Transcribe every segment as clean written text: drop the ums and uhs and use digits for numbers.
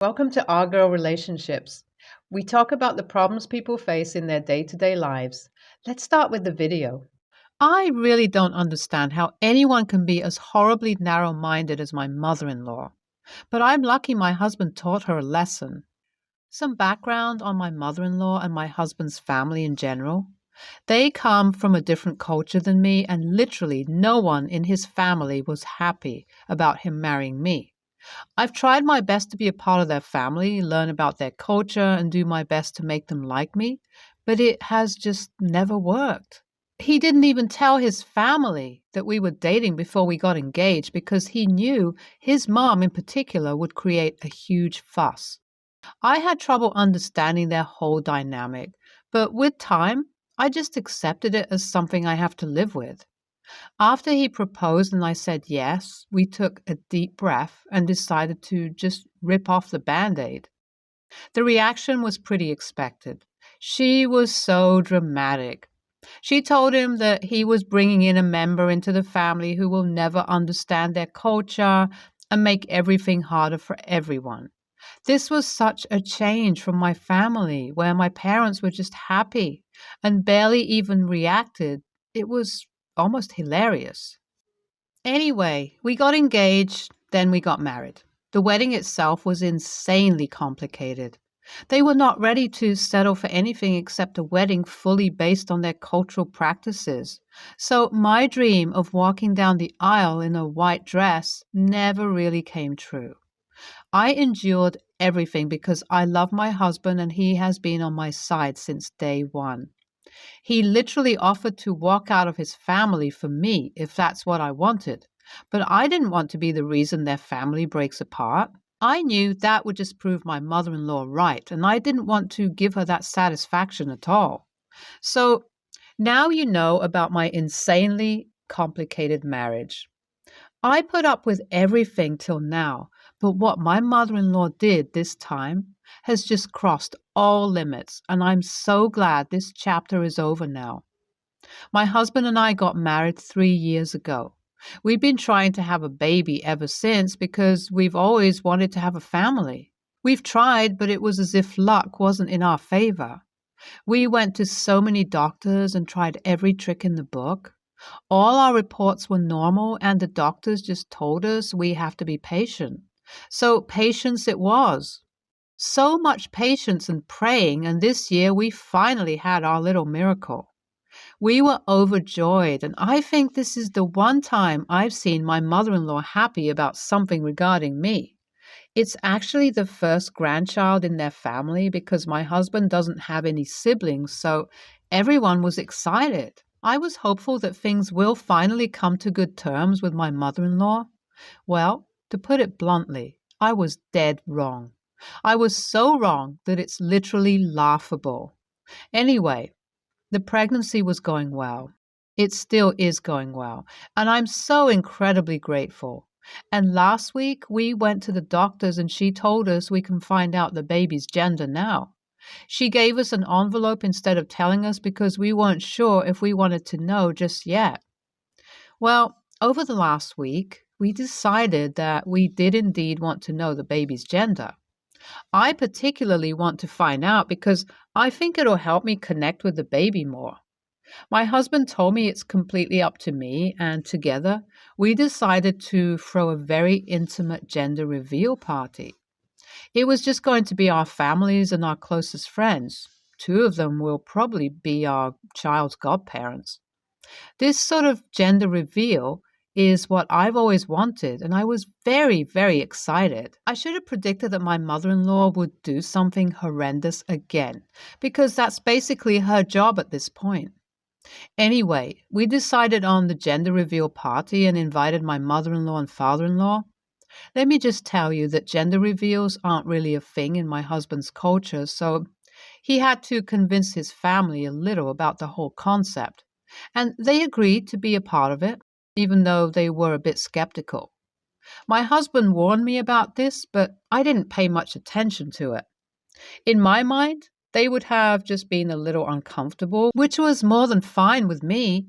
Welcome to Our Girl Relationships. We talk about the problems people face in their day to day lives. Let's start with the video. I really don't understand how anyone can be as horribly narrow minded as my mother in law, but I'm lucky my husband taught her a lesson. Some background on my mother in law and my husband's family in general. They come from a different culture than me, and literally no one in his family was happy about him marrying me. I've tried my best to be a part of their family, learn about their culture, and do my best to make them like me, but it has just never worked. He didn't even tell his family that we were dating before we got engaged because he knew his mom in particular would create a huge fuss. I had trouble understanding their whole dynamic, but with time, I just accepted it as something I have to live with. After he proposed and I said yes, we took a deep breath and decided to just rip off the band aid. The reaction was pretty expected. She was so dramatic. She told him that he was bringing in a member into the family who will never understand their culture and make everything harder for everyone. This was such a change from my family, where my parents were just happy and barely even reacted. It was almost hilarious. Anyway, we got engaged, then we got married. The wedding itself was insanely complicated. They were not ready to settle for anything except a wedding fully based on their cultural practices. So my dream of walking down the aisle in a white dress never really came true. I endured everything because I love my husband and he has been on my side since day one. He literally offered to walk out of his family for me if that's what I wanted. But I didn't want to be the reason their family breaks apart. I knew that would just prove my mother in law right, and I didn't want to give her that satisfaction at all. So now you know about my insanely complicated marriage. I put up with everything till now, but what my mother in law did this time has just crossed all limits, and I'm so glad this chapter is over now. My husband and I got married 3 years ago. We've been trying to have a baby ever since because we've always wanted to have a family. We've tried, but it was as if luck wasn't in our favor. We went to so many doctors and tried every trick in the book. All our reports were normal, and the doctors just told us we have to be patient. So, patience it was. So much patience and praying, and this year we finally had our little miracle. We were overjoyed, and I think this is the one time I've seen my mother in law happy about something regarding me. It's actually the first grandchild in their family because my husband doesn't have any siblings, so everyone was excited. I was hopeful that things will finally come to good terms with my mother in law. Well, to put it bluntly, I was dead wrong. I was so wrong that it's literally laughable. Anyway, the pregnancy was going well. It still is going well, and I'm so incredibly grateful. And last week, we went to the doctors and she told us we can find out the baby's gender now. She gave us an envelope instead of telling us because we weren't sure if we wanted to know just yet. Well, over the last week, we decided that we did indeed want to know the baby's gender. I particularly want to find out because I think it'll help me connect with the baby more. My husband told me it's completely up to me, and together we decided to throw a very intimate gender reveal party. It was just going to be our families and our closest friends. Two of them will probably be our child's godparents. This sort of gender reveal is what I've always wanted, and I was very, very excited. I should have predicted that my mother in law would do something horrendous again, because that's basically her job at this point. Anyway, we decided on the gender reveal party and invited my mother in law and father in law. Let me just tell you that gender reveals aren't really a thing in my husband's culture, so he had to convince his family a little about the whole concept. And they agreed to be a part of it, even though they were a bit skeptical. My husband warned me about this, but I didn't pay much attention to it. In my mind, they would have just been a little uncomfortable, which was more than fine with me.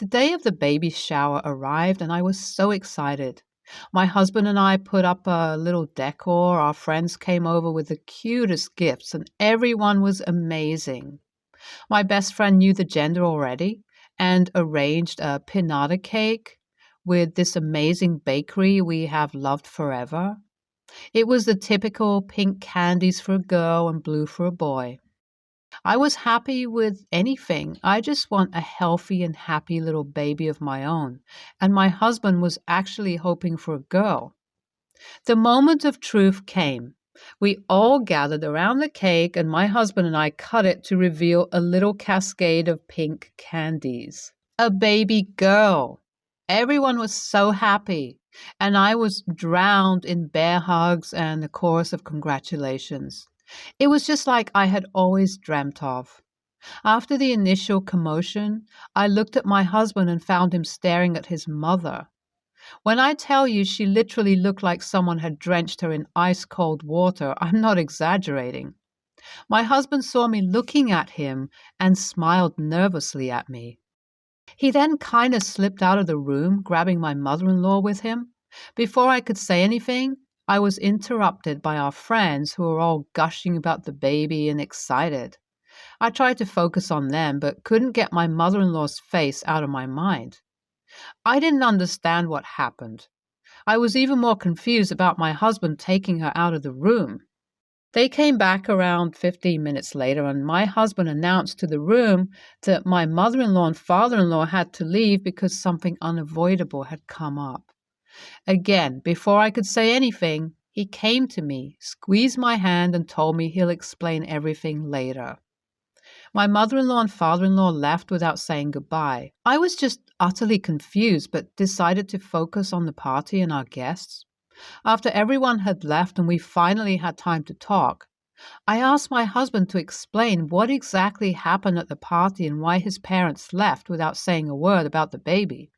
The day of the baby shower arrived, and I was so excited. My husband and I put up a little decor. Our friends came over with the cutest gifts, and everyone was amazing. My best friend knew the gender already and arranged a pinata cake with this amazing bakery we have loved forever. It was the typical pink candies for a girl and blue for a boy. I was happy with anything. I just want a healthy and happy little baby of my own. And my husband was actually hoping for a girl. The moment of truth came. We all gathered around the cake, and my husband and I cut it to reveal a little cascade of pink candies. A baby girl. Everyone was so happy, and I was drowned in bear hugs and a chorus of congratulations. It was just like I had always dreamt of. After the initial commotion, I looked at my husband and found him staring at his mother. When I tell you she literally looked like someone had drenched her in ice-cold water, I'm not exaggerating. My husband saw me looking at him and smiled nervously at me. He then kind of slipped out of the room, grabbing my mother-in-law with him. Before I could say anything, I was interrupted by our friends who were all gushing about the baby and excited. I tried to focus on them, but couldn't get my mother-in-law's face out of my mind. I didn't understand what happened. I was even more confused about my husband taking her out of the room. They came back around 15 minutes later, and my husband announced to the room that my mother-in-law and father-in-law had to leave because something unavoidable had come up. Again, before I could say anything, he came to me, squeezed my hand, and told me he'll explain everything later. My mother-in-law and father-in-law left without saying goodbye. I was just utterly confused, but decided to focus on the party and our guests. After everyone had left and we finally had time to talk, I asked my husband to explain what exactly happened at the party and why his parents left without saying a word about the baby.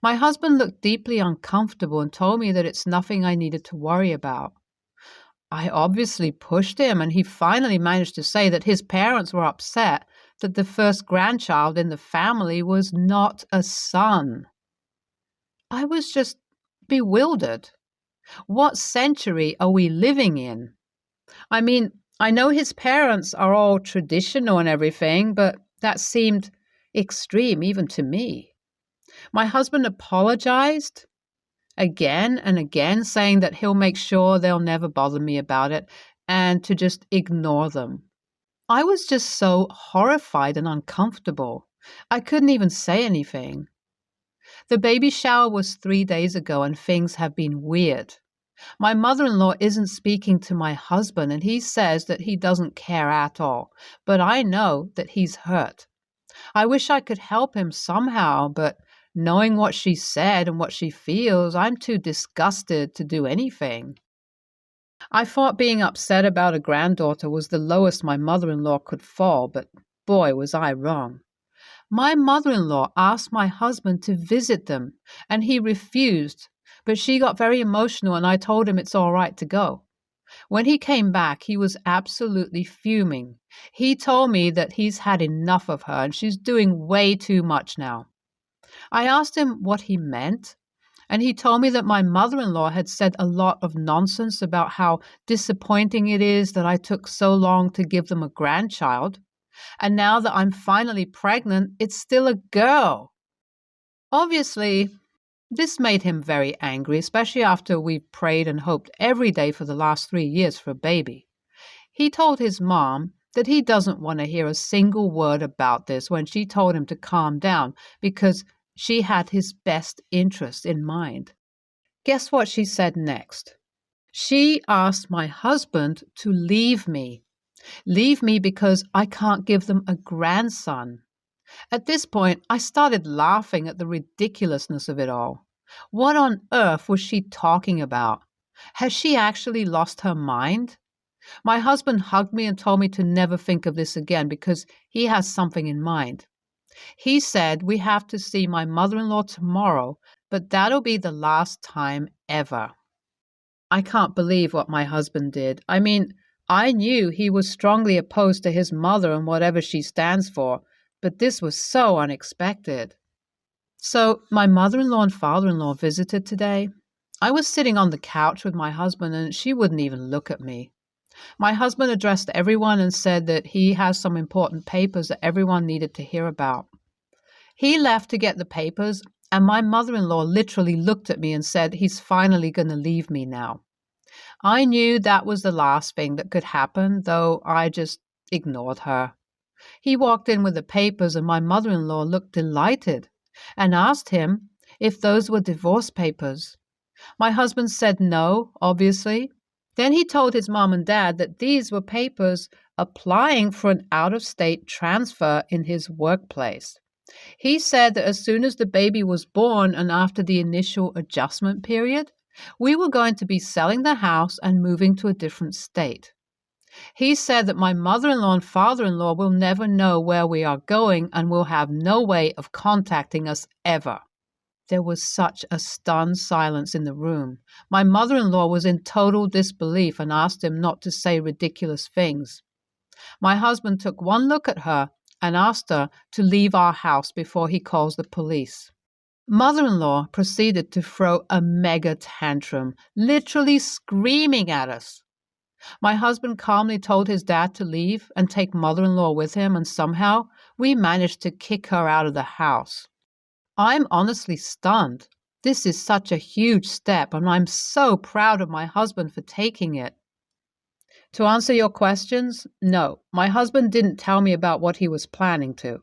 My husband looked deeply uncomfortable and told me that it's nothing I needed to worry about. I obviously pushed him, and he finally managed to say that his parents were upset that the first grandchild in the family was not a son. I was just bewildered. What century are we living in? I mean, I know his parents are all traditional and everything, but that seemed extreme even to me. My husband apologized again and again, saying that he'll make sure they'll never bother me about it and to just ignore them. I was just so horrified and uncomfortable. I couldn't even say anything. The baby shower was 3 days ago, and things have been weird. My mother-in-law isn't speaking to my husband, and he says that he doesn't care at all, but I know that he's hurt. I wish I could help him somehow, but knowing what she said and what she feels, I'm too disgusted to do anything. I thought being upset about a granddaughter was the lowest my mother-in-law could fall, but boy, was I wrong. My mother-in-law asked my husband to visit them, and he refused, but she got very emotional, and I told him it's all right to go. When he came back, he was absolutely fuming. He told me that he's had enough of her, and she's doing way too much now. I asked him what he meant, and he told me that my mother-in-law had said a lot of nonsense about how disappointing it is that I took so long to give them a grandchild, and now that I'm finally pregnant, it's still a girl. Obviously, this made him very angry, especially after we've prayed and hoped every day for the last 3 years for a baby. He told his mom that he doesn't want to hear a single word about this when she told him to calm down because she had his best interest in mind. Guess what she said next? She asked my husband to leave me. Leave me because I can't give them a grandson. At this point, I started laughing at the ridiculousness of it all. What on earth was she talking about? Has she actually lost her mind? My husband hugged me and told me to never think of this again because he has something in mind. He said we have to see my mother-in-law tomorrow, but that'll be the last time ever. I can't believe what my husband did. I mean, I knew he was strongly opposed to his mother and whatever she stands for, but this was so unexpected. So my mother-in-law and father-in-law visited today. I was sitting on the couch with my husband and she wouldn't even look at me. My husband addressed everyone and said that he has some important papers that everyone needed to hear about. He left to get the papers, and my mother-in-law literally looked at me and said he's finally going to leave me now. I knew that was the last thing that could happen, though I just ignored her. He walked in with the papers, and my mother-in-law looked delighted and asked him if those were divorce papers. My husband said no, obviously. Then he told his mom and dad that these were papers applying for an out-of-state transfer in his workplace. He said that as soon as the baby was born and after the initial adjustment period, we were going to be selling the house and moving to a different state. He said that my mother-in-law and father-in-law will never know where we are going and will have no way of contacting us ever. There was such a stunned silence in the room. My mother-in-law was in total disbelief and asked him not to say ridiculous things. My husband took one look at her and asked her to leave our house before he calls the police. Mother-in-law proceeded to throw a mega tantrum, literally screaming at us. My husband calmly told his dad to leave and take mother-in-law with him, and somehow we managed to kick her out of the house. I'm honestly stunned. This is such a huge step, and I'm so proud of my husband for taking it. To answer your questions, no, my husband didn't tell me about what he was planning to.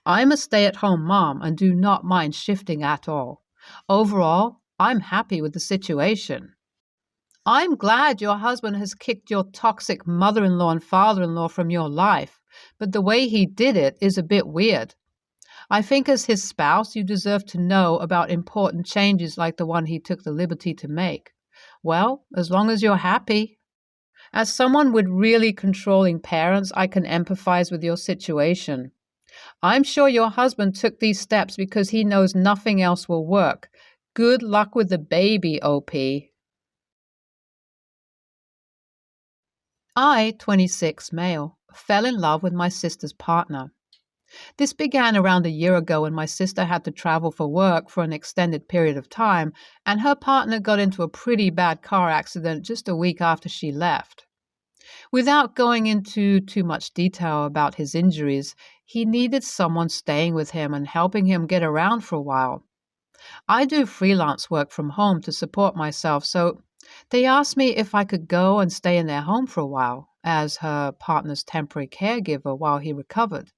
I'm a stay-at-home mom and do not mind shifting at all. Overall, I'm happy with the situation. I'm glad your husband has kicked your toxic mother-in-law and father-in-law from your life, but the way he did it is a bit weird. I think as his spouse, you deserve to know about important changes like the one he took the liberty to make. Well, as long as you're happy. As someone with really controlling parents, I can empathize with your situation. I'm sure your husband took these steps because he knows nothing else will work. Good luck with the baby, OP. I, 26, male, fell in love with my sister's partner. This began around a year ago when my sister had to travel for work for an extended period of time, and her partner got into a pretty bad car accident just a week after she left. Without going into too much detail about his injuries, he needed someone staying with him and helping him get around for a while. I do freelance work from home to support myself, so they asked me if I could go and stay in their home for a while as her partner's temporary caregiver while he recovered.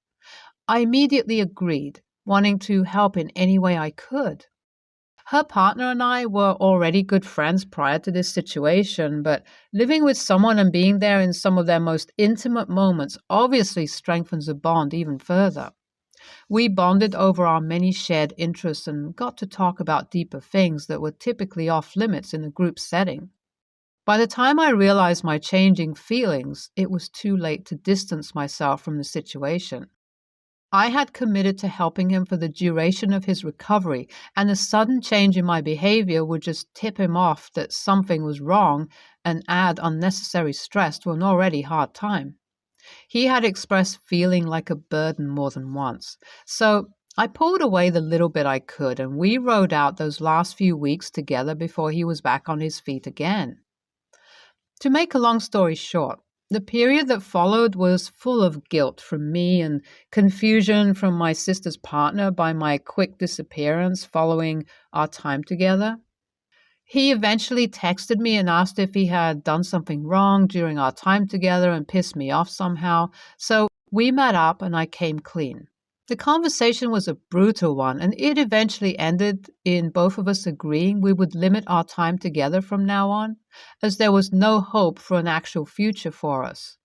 I immediately agreed, wanting to help in any way I could. Her partner and I were already good friends prior to this situation, but living with someone and being there in some of their most intimate moments obviously strengthens the bond even further. We bonded over our many shared interests and got to talk about deeper things that were typically off limits in a group setting. By the time I realized my changing feelings, it was too late to distance myself from the situation. I had committed to helping him for the duration of his recovery, and a sudden change in my behavior would just tip him off that something was wrong and add unnecessary stress to an already hard time. He had expressed feeling like a burden more than once, so I pulled away the little bit I could, and we rode out those last few weeks together before he was back on his feet again. To make a long story short, the period that followed was full of guilt from me and confusion from my sister's partner by my quick disappearance following our time together. He eventually texted me and asked if he had done something wrong during our time together and pissed me off somehow, so we met up and I came clean. The conversation was a brutal one, and it eventually ended in both of us agreeing we would limit our time together from now on, as there was no hope for an actual future for us.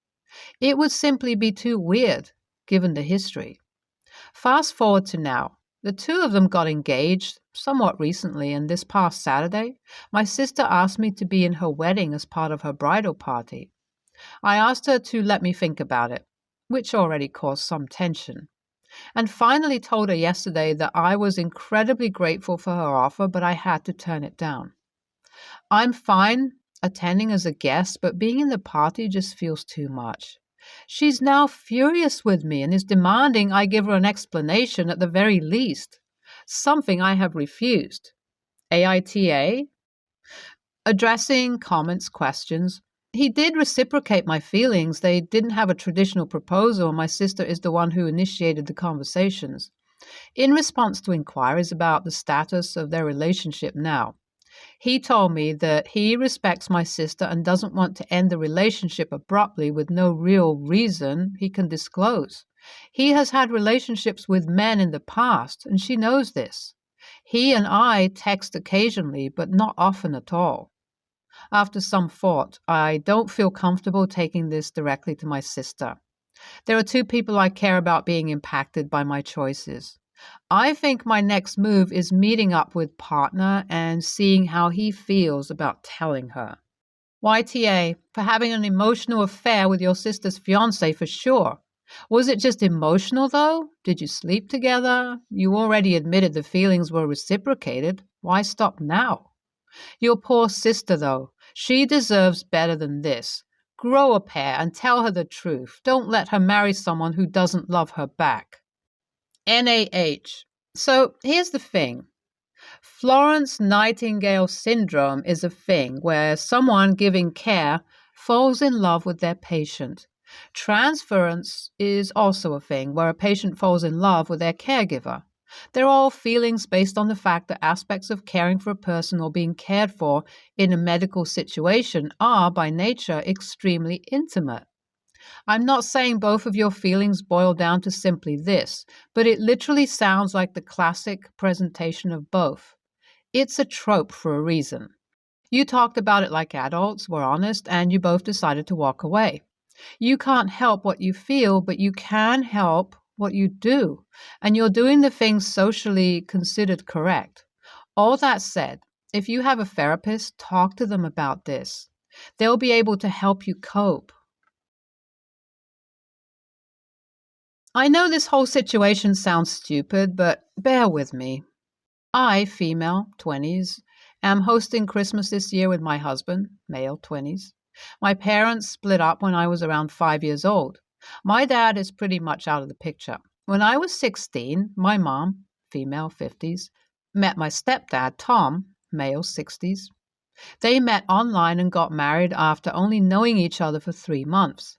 It would simply be too weird, given the history. Fast forward to now. The two of them got engaged somewhat recently, and this past Saturday, my sister asked me to be in her wedding as part of her bridal party. I asked her to let me think about it, which already caused some tension, and finally told her yesterday that I was incredibly grateful for her offer, but I had to turn it down. I'm fine attending as a guest, but being in the party just feels too much. She's now furious with me and is demanding I give her an explanation at the very least, something I have refused. AITA? Addressing comments, questions. He did reciprocate my feelings. They didn't have a traditional proposal. My sister is the one who initiated the conversations. In response to inquiries about the status of their relationship now, he told me that he respects my sister and doesn't want to end the relationship abruptly with no real reason he can disclose. He has had relationships with men in the past, and she knows this. He and I text occasionally, but not often at all. After some thought, I don't feel comfortable taking this directly to my sister. There are two people I care about being impacted by my choices. I think my next move is meeting up with partner and seeing how he feels about telling her. YTA, for having an emotional affair with your sister's fiance for sure. Was it just emotional though? Did you sleep together? You already admitted the feelings were reciprocated. Why stop now? Your poor sister though. She deserves better than this. Grow a pair and tell her the truth. Don't let her marry someone who doesn't love her back. NAH. So here's the thing. Florence Nightingale syndrome is a thing where someone giving care falls in love with their patient. Transference is also a thing where a patient falls in love with their caregiver. They're all feelings based on the fact that aspects of caring for a person or being cared for in a medical situation are, by nature, extremely intimate. I'm not saying both of your feelings boil down to simply this, but it literally sounds like the classic presentation of both. It's a trope for a reason. You talked about it like adults, were honest, and you both decided to walk away. You can't help what you feel, but you can help what you do, and you're doing the things socially considered correct. All that said, if you have a therapist, talk to them about this. They'll be able to help you cope. I know this whole situation sounds stupid, but bear with me. I, female, 20s, am hosting Christmas this year with my husband, male, 20s. My parents split up when I was around 5 years old. My dad is pretty much out of the picture. When I was 16, my mom, female, 50s, met my stepdad, Tom, male, 60s. They met online and got married after only knowing each other for 3 months.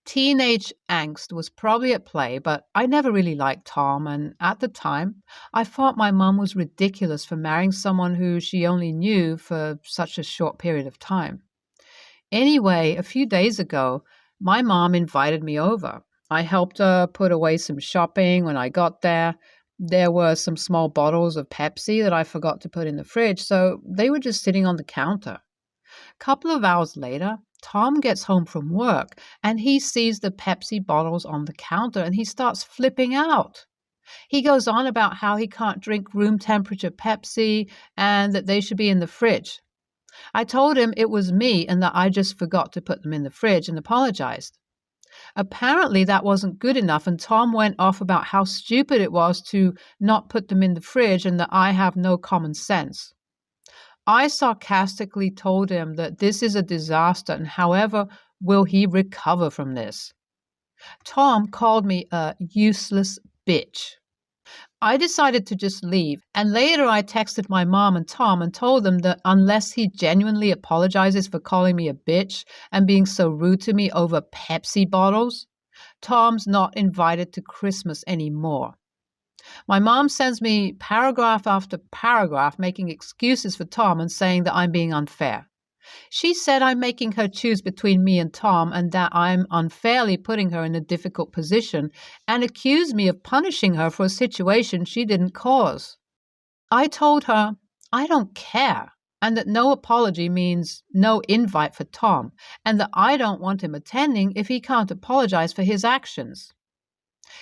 Teenage angst was probably at play, but I never really liked Tom, and at the time, I thought my mum was ridiculous for marrying someone who she only knew for such a short period of time. Anyway, a few days ago, my mom invited me over. I helped her put away some shopping when I got there. There were some small bottles of Pepsi that I forgot to put in the fridge, so they were just sitting on the counter. A couple of hours later, Tom gets home from work and he sees the Pepsi bottles on the counter and he starts flipping out. He goes on about how he can't drink room temperature Pepsi and that they should be in the fridge. I told him it was me and that I just forgot to put them in the fridge and apologized. Apparently that wasn't good enough and Tom went off about how stupid it was to not put them in the fridge and that I have no common sense. I sarcastically told him that this is a disaster and however will he recover from this. Tom called me a useless bitch. I decided to just leave, and later I texted my mom and Tom and told them that unless he genuinely apologizes for calling me a bitch and being so rude to me over Pepsi bottles, Tom's not invited to Christmas anymore. My mom sends me paragraph after paragraph making excuses for Tom and saying that I'm being unfair. She said I'm making her choose between me and Tom and that I'm unfairly putting her in a difficult position and accused me of punishing her for a situation she didn't cause. I told her I don't care and that no apology means no invite for Tom and that I don't want him attending if he can't apologize for his actions.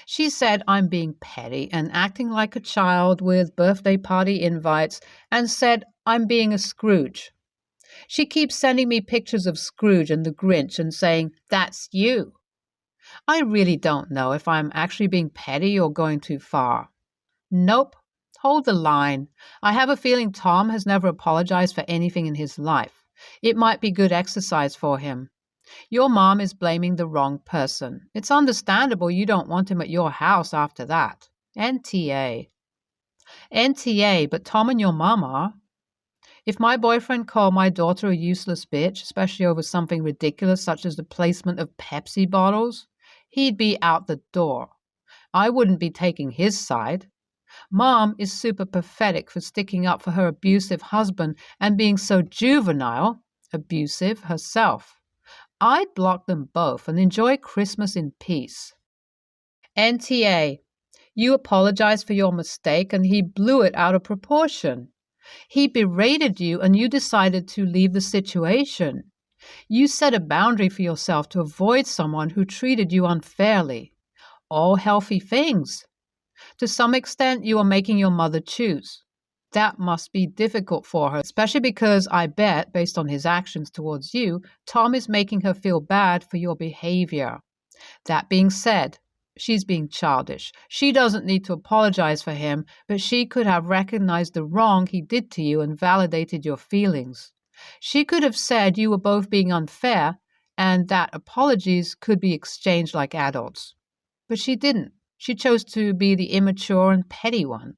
She said I'm being petty and acting like a child with birthday party invites and said I'm being a Scrooge. She keeps sending me pictures of Scrooge and the Grinch and saying, "That's you." I really don't know if I'm actually being petty or going too far. Nope. Hold the line. I have a feeling Tom has never apologized for anything in his life. It might be good exercise for him. Your mom is blaming the wrong person. It's understandable you don't want him at your house after that. NTA. NTA, but Tom and your mom are. If my boyfriend called my daughter a useless bitch, especially over something ridiculous such as the placement of Pepsi bottles, he'd be out the door. I wouldn't be taking his side. Mom is super pathetic for sticking up for her abusive husband and being so juvenile, abusive herself. I'd block them both and enjoy Christmas in peace. NTA. You apologized for your mistake and he blew it out of proportion. He berated you and you decided to leave the situation. You set a boundary for yourself to avoid someone who treated you unfairly. All healthy things. To some extent, you are making your mother choose. That must be difficult for her, especially because I bet, based on his actions towards you, Tom is making her feel bad for your behavior. That being said, she's being childish. She doesn't need to apologize for him, but she could have recognized the wrong he did to you and validated your feelings. She could have said you were both being unfair and that apologies could be exchanged like adults. But she didn't. She chose to be the immature and petty one.